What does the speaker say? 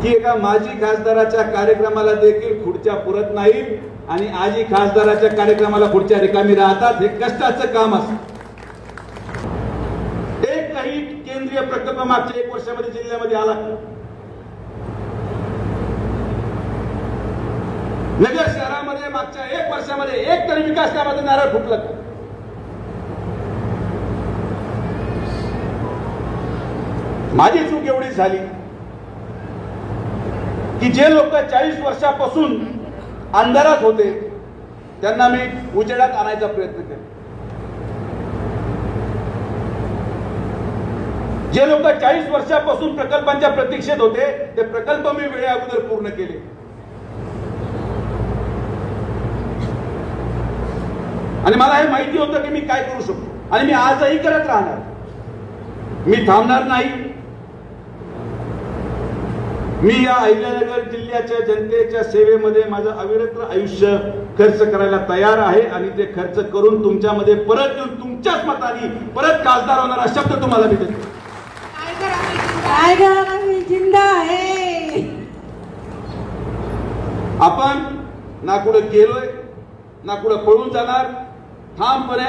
की एका माजी खासदाराच्या कार्यक्रमाला देखील खुर्च्या पुरत नाहीत आणि आजी खासदाराच्या कार्यक्रमाला खुर्च्या रिकामी राहतात. हे कष्टाचं काम असतं. एकही केंद्रीय प्रकल्प मागच्या 1 वर्षामध्ये जिल्ह्यामध्ये आला. नगर शहरामध्ये मागच्या 1 वर्षामध्ये एक तरी विकास कामाचं नारळ फुटलं. माझी चूक एवढी झाली की जे लोक 40 वर्षापासून अंधारात होते त्यांना मी उजेडात आणायचा प्रयत्न केला. जे लोक 40 वर्षापासून प्रकल्पांच्या प्रतीक्षेत होते ते प्रकल्प मी वेळे अगोदर पूर्ण केले. आणि मला हे माहिती होतं की मी काय करू शकतो आणि मी आजही करत राहणार. मी थांबणार नाही. मी या अहिल्यानगर जिल्ह्याच्या जनतेच्या सेवेमध्ये माझं अविरत आयुष्य खर्च करायला तयार आहे आणि ते खर्च करून तुमच्यामध्ये परत येऊन तुमच्याच मताने परत खासदार होणारा शब्द तुम्हाला मी देतो. काय करा मी जिंदा आहे. आपण ना कुठं गेलोय ना कुठं पळून जाणार. ठामपणे